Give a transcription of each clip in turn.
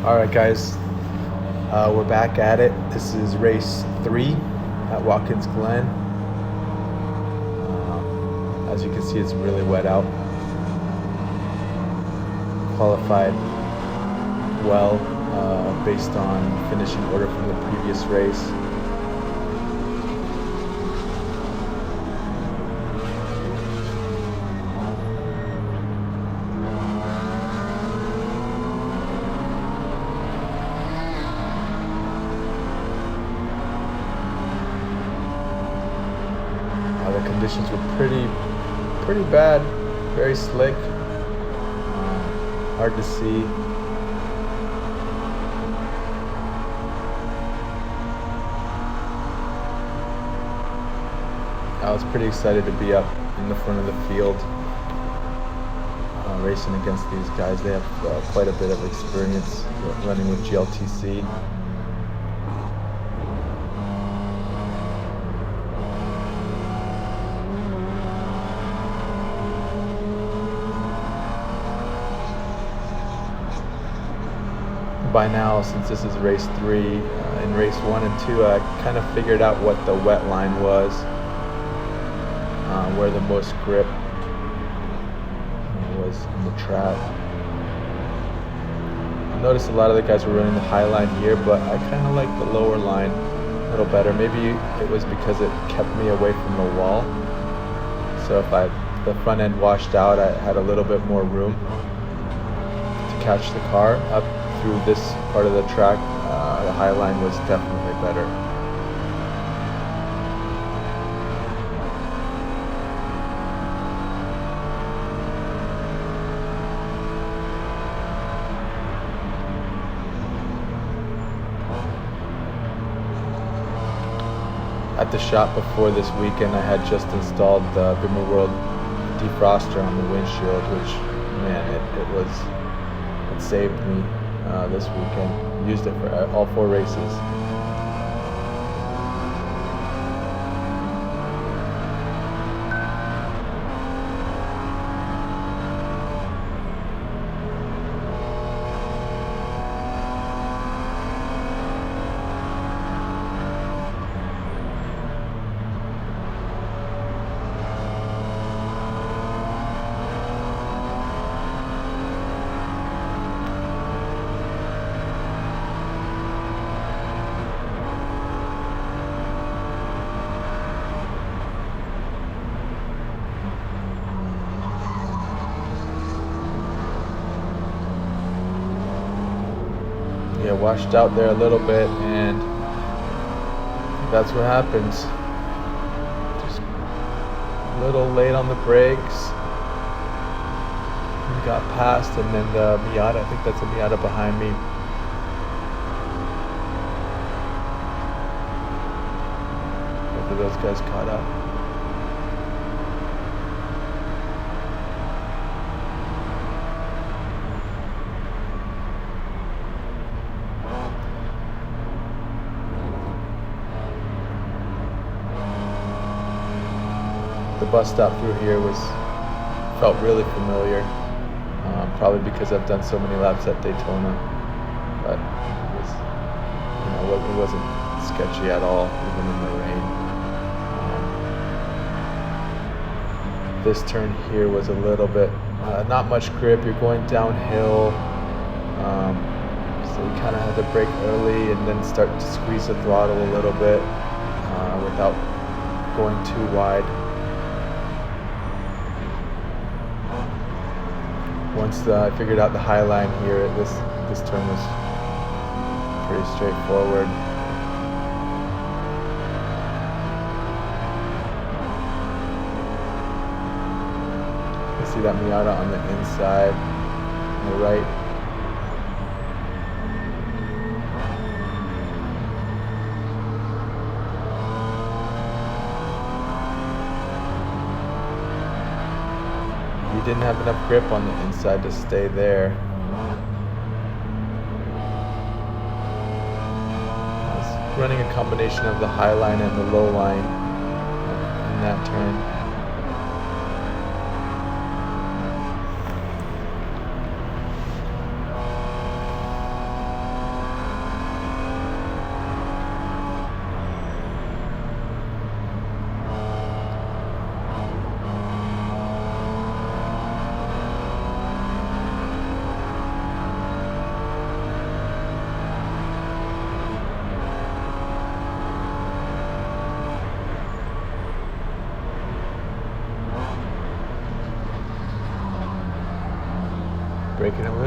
Alright guys, we're back at it. This is race 3 at Watkins, Glen. As you can see, it's really wet out. Qualified well based on finishing order from the previous race. The conditions were pretty bad, very slick, hard to see. I was pretty excited to be up in the front of the field racing against these guys. They have quite a bit of experience running with GLTC. By now, since this is race 3, in race 1 and 2, I kind of figured out what the wet line was, where the most grip was in the track. I noticed a lot of the guys were running the high line here, but I kind of like the lower line a little better. Maybe it was because it kept me away from the wall. So if the front end washed out, I had a little bit more room to catch the car up through this part of the track. The high line was definitely better. At the shop before this weekend, I had just installed the BMW World defroster on the windshield, which, man, it saved me this weekend. Used it for all 4 races. Yeah, washed out there a little bit, and that's what happens. Just a little late on the brakes. We got past, and then the Miata, I think that's a Miata behind me. Both of those guys caught up. The bus stop through here felt really familiar, probably because I've done so many laps at Daytona, but it wasn't sketchy at all, even in the rain. This turn here was a little bit, not much grip. You're going downhill, so we kind of had to brake early and then start to squeeze the throttle a little bit without going too wide. Once I figured out the high line here, this turn was pretty straightforward. You see that Miata on the inside, on the right. He didn't have enough grip on the inside to stay there. I was running a combination of the high line and the low line in that turn.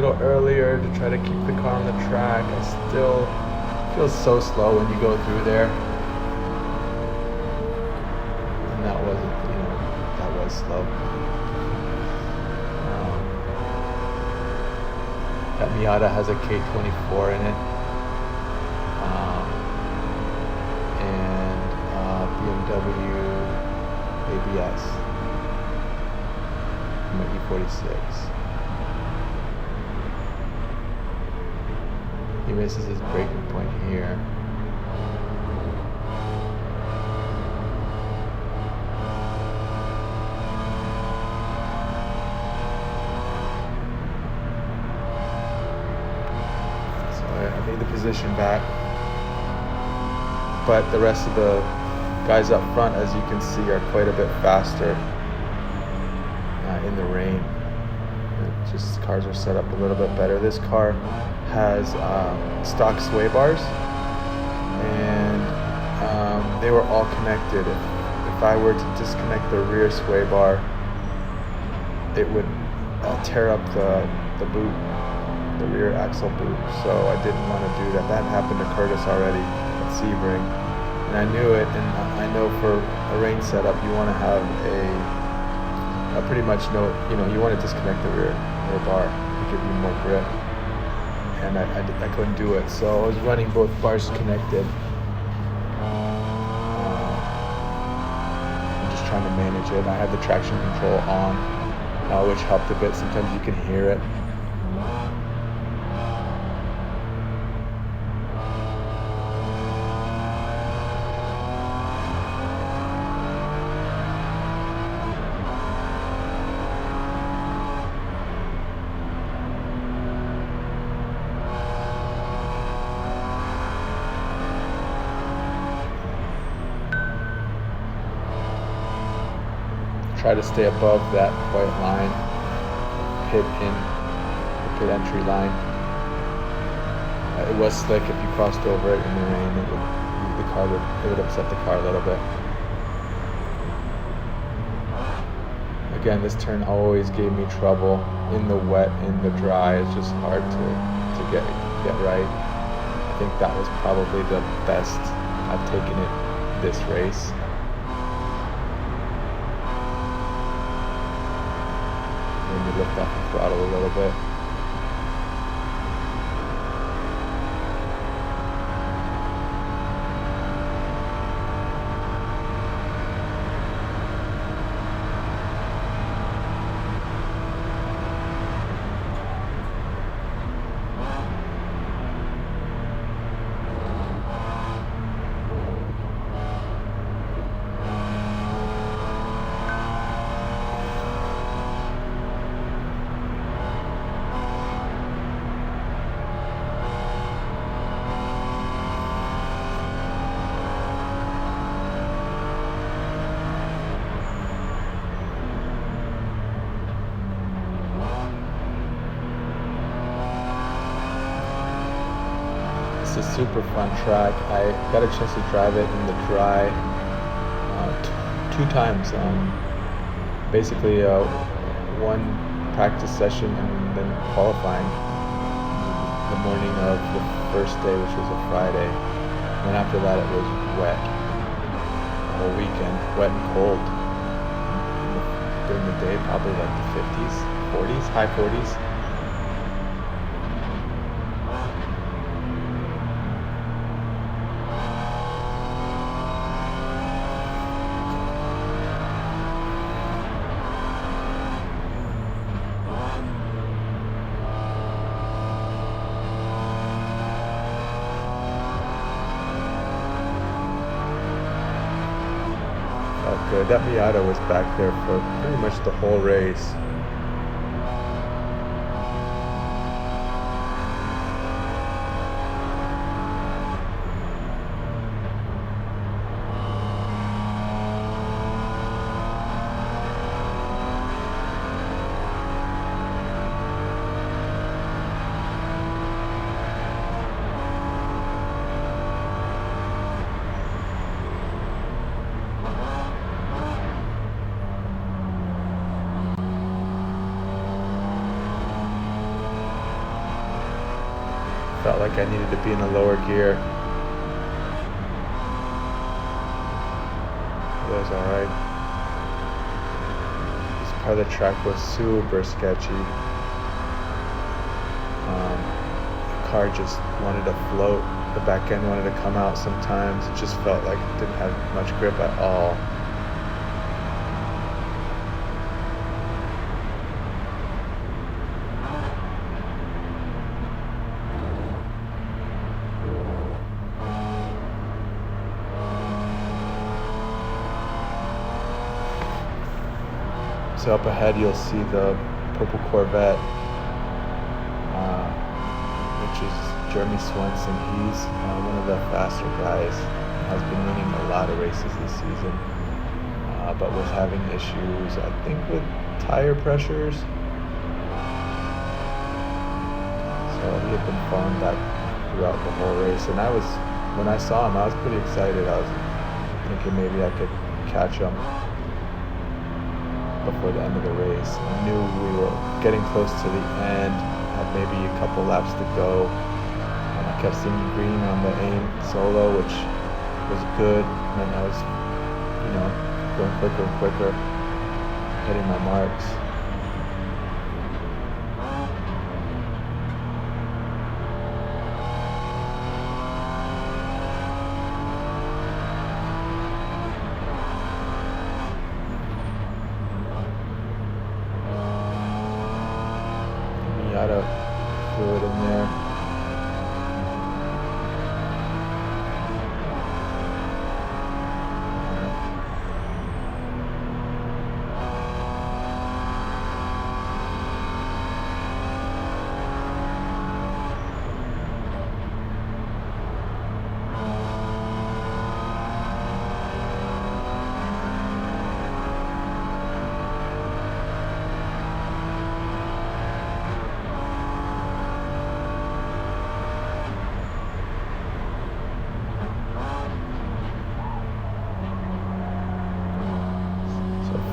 little earlier to try to keep the car on the track. I still feel so slow when you go through there. And that wasn't, that was slow. That Miata has a K24 in it. And BMW ABS. From an E46. He misses his braking point here. So I made the position back. But the rest of the guys up front, as you can see, are quite a bit faster in the rain. Just cars are set up a little bit better. This car has stock sway bars, and they were all connected. If I were to disconnect the rear sway bar, it would tear up the boot, the rear axle boot. So I didn't want to do that. That happened to Curtis already at Sebring, and I knew it. And I know for a rain setup, you want to have a pretty much you want to disconnect the rear bar to give you more grip. And I couldn't do it, so I was running both bars connected. I'm just trying to manage it. I had the traction control on, which helped a bit. Sometimes you can hear it. Try to stay above that white line, pit entry line. It was slick. If you crossed over it in the rain, it would upset the car a little bit. Again, this turn always gave me trouble in the wet, in the dry. It's just hard to get right. I think that was probably the best I've taken it this race. Lift up the throttle a little bit. It's a super fun track. I got a chance to drive it in the dry two times. Basically one practice session and then qualifying the morning of the first day, which was a Friday. And then after that it was wet the whole weekend, wet and cold. During the day, probably like the 50s, 40s, high 40s. Good. That Miata was back there for pretty much the whole race. felt like I needed to be in a lower gear. It was alright. This part of the track was super sketchy. The car just wanted to float. The back end wanted to come out sometimes. It just felt like it didn't have much grip at all. So up ahead you'll see the purple Corvette, which is Jeremy Swenson. He's one of the faster guys, has been winning a lot of races this season, but was having issues, I think, with tire pressures. So he had been falling back throughout the whole race, and when I saw him, I was pretty excited. I was thinking maybe I could catch him before the end of the race. I knew we were getting close to the end, had maybe a couple laps to go. I kept seeing green on the aim solo, which was good, and I was, going quicker and quicker, hitting my marks. Miata fluid in there.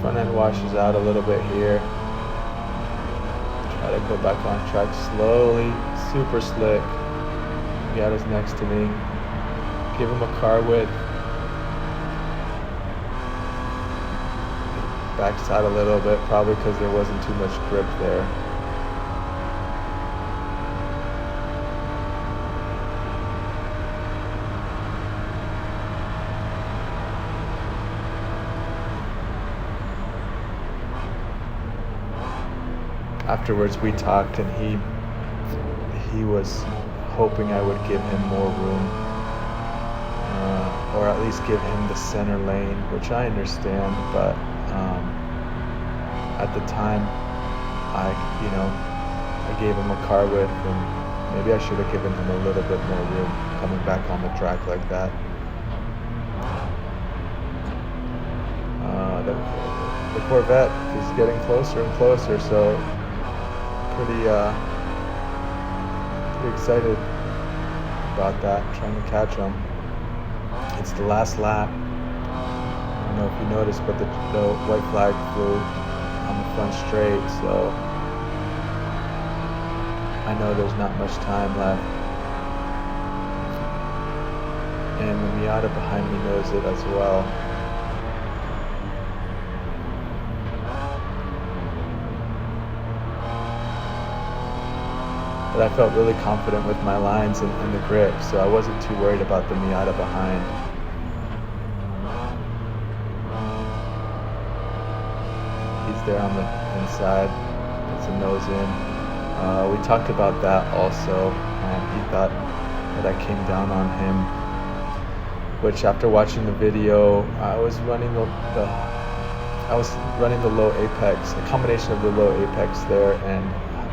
Front end washes out a little bit here. Try to go back on track slowly, super slick. Miata's next to me. Give him a car width. Backside a little bit, probably because there wasn't too much grip there. Afterwards we talked, and he was hoping I would give him more room, or at least give him the center lane, which I understand, but at the time I gave him a car width, and maybe I should have given him a little bit more room coming back on the track like that. The Corvette is getting closer and closer, so pretty excited about that, trying to catch him. It's the last lap. I don't know if you noticed, but the white flag flew on the front straight, so I know there's not much time left. And the Miata behind me knows it as well. But I felt really confident with my lines and the grip, so I wasn't too worried about the Miata behind. He's there on the inside, puts a nose in. We talked about that also. He thought that I came down on him, which after watching the video, I was running the low apex, a combination of the low apex there and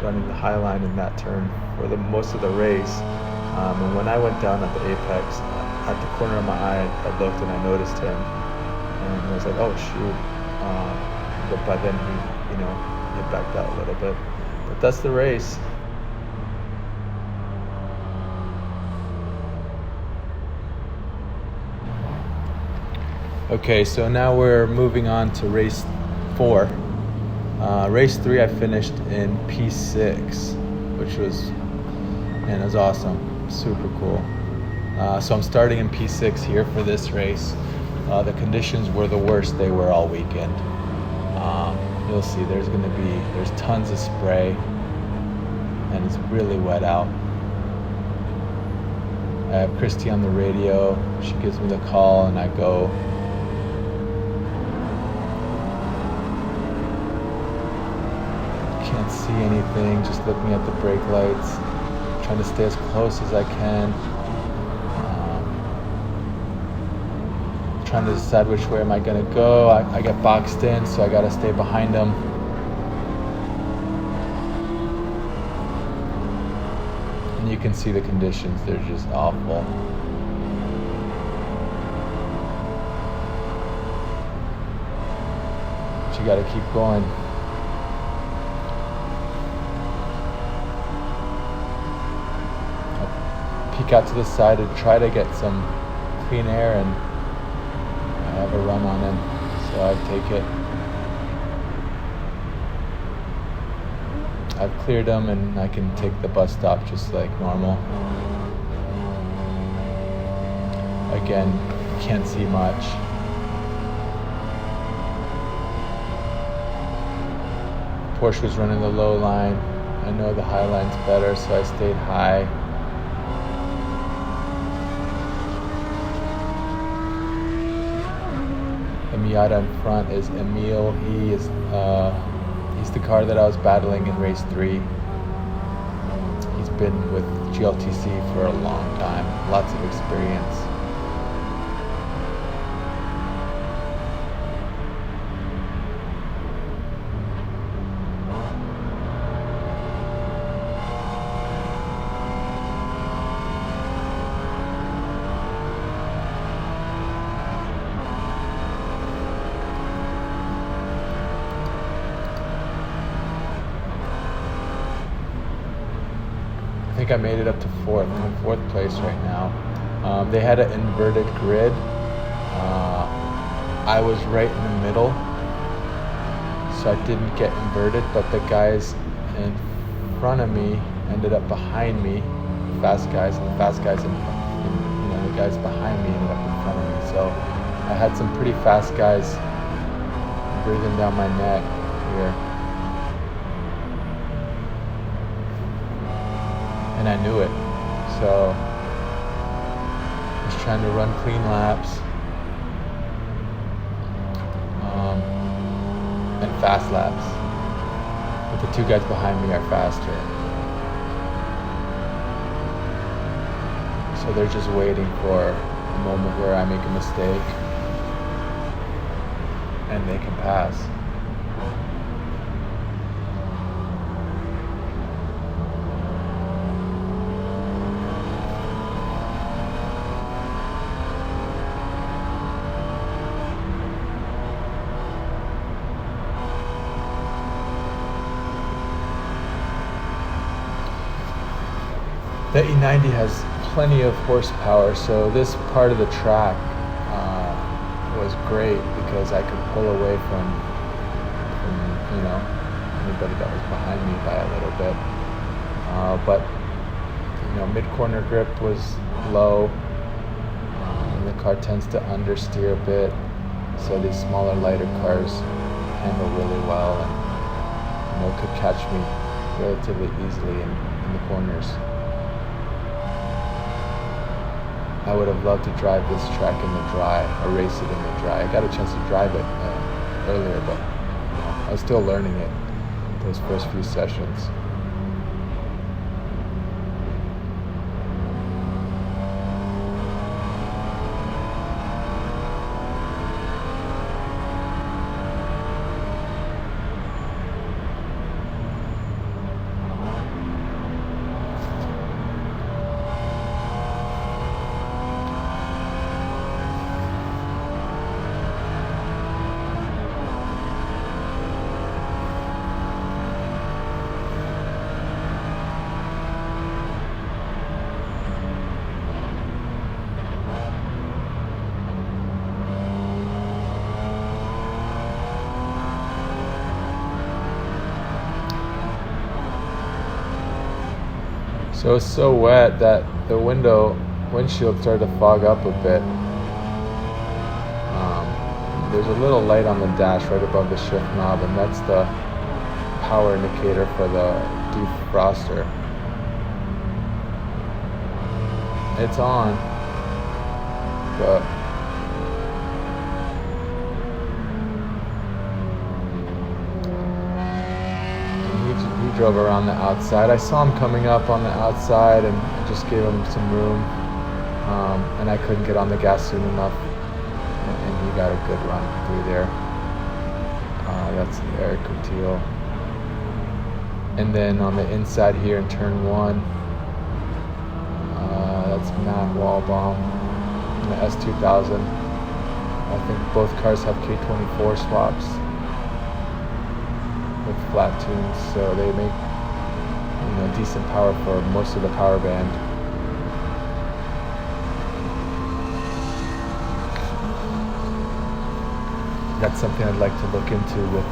running the high line in that turn for the most of the race. And when I went down at the apex, at the corner of my eye, I looked and I noticed him, and I was like, oh shoot. But by then he had backed out a little bit. But that's the race. Okay, so now we're moving on to race 4. Race 3 I finished in P6, which was and it was awesome, super cool. So I'm starting in P6 here for this race. The conditions were the worst they were all weekend. You'll see there's tons of spray and it's really wet out. I have Christy on the radio. She gives me the call and I go. Can't see anything, just looking at the brake lights, trying to stay as close as I can. Trying to decide which way am I gonna go. I get boxed in, so I gotta stay behind them. And you can see the conditions, they're just awful. But you gotta keep going. I'll peek out to the side and try to get some clean air, and I have a run on him, so I take it. I've cleared him and I can take the bus stop just like normal. Again, can't see much. Porsche was running the low line. I know the high line's better, so I stayed high. The Miata in front is Emil. He's the car that I was battling in race 3. He's been with GLTC for a long time, lots of experience. I think I made it up to 4th. I'm in 4th place right now. They had an inverted grid. I was right in the middle, so I didn't get inverted, but the guys in front of me ended up behind me, fast guys, and the fast guys the guys behind me ended up in front of me. So I had some pretty fast guys breathing down my neck here. And I knew it, so I was trying to run clean laps and fast laps, but the 2 guys behind me are faster, so they're just waiting for a moment where I make a mistake and they can pass. The E90 has plenty of horsepower, so this part of the track was great because I could pull away from anybody that was behind me by a little bit. But mid-corner grip was low, and the car tends to understeer a bit, so these smaller, lighter cars handle really well and could catch me relatively easily in the corners. I would have loved to drive this track in the dry, or race it in the dry. I got a chance to drive it earlier, but I was still learning it those first few sessions. So it's so wet that the windshield started to fog up a bit. There's a little light on the dash right above the shift knob, and that's the power indicator for the defroster. It's on, but he drove around the outside. I saw him coming up on the outside, and I just gave him some room, and I couldn't get on the gas soon enough, and he got a good run through there. That's Eric Coutil. And then on the inside here in turn 1, that's Matt Walbaum in the S2000. I think both cars have K24 swaps with flat tunes, so they make decent power for most of the power band. That's something I'd like to look into with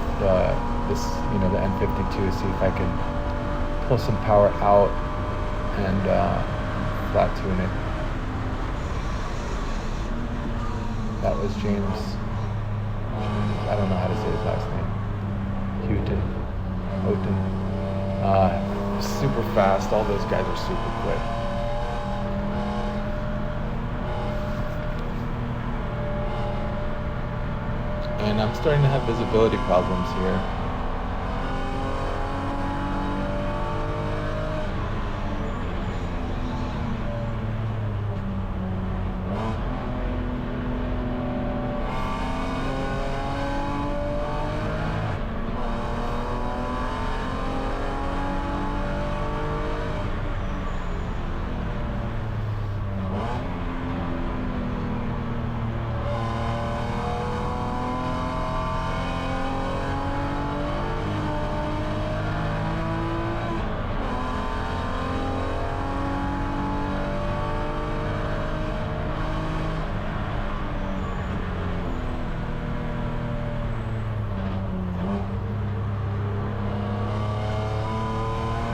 this, the M52, see if I can pull some power out and flat tune it. That was James, I don't know how to say his last name, Houghton. Super fast, all those guys are super quick. And I'm starting to have visibility problems here.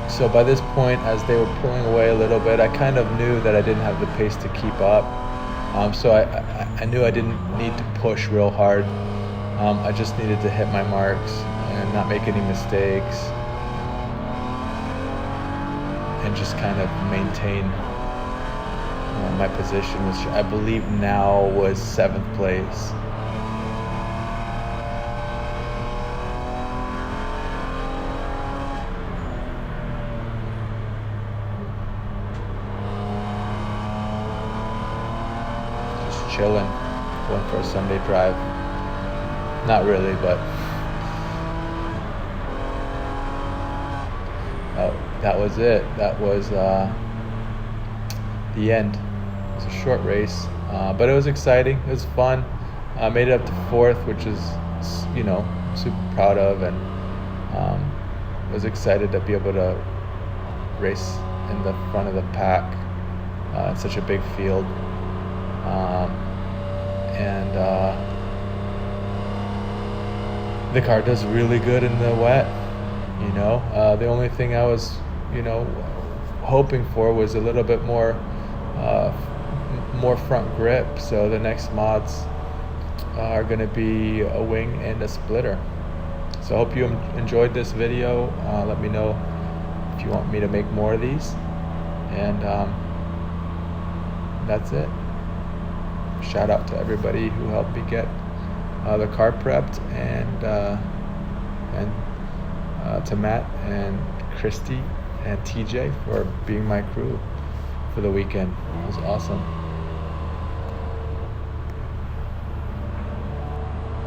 So by this point, as they were pulling away a little bit, I kind of knew that I didn't have the pace to keep up. So I knew I didn't need to push real hard. I just needed to hit my marks and not make any mistakes, and just kind of maintain my position, which I believe now was 7th place. Chilling, going for a Sunday drive. Not really, but that was it. That was the end. It was a short race, but it was exciting. It was fun. I made it up to 4th, which is super proud of, and was excited to be able to race in the front of the pack. It's such a big field. The car does really good in the wet, the only thing I was, hoping for was a little bit more front grip. So the next mods are going to be a wing and a splitter. So I hope you enjoyed this video. Let me know if you want me to make more of these, and that's it. Shout out to everybody who helped me get the car prepped, and to Matt and Christy and TJ for being my crew for the weekend. It was awesome.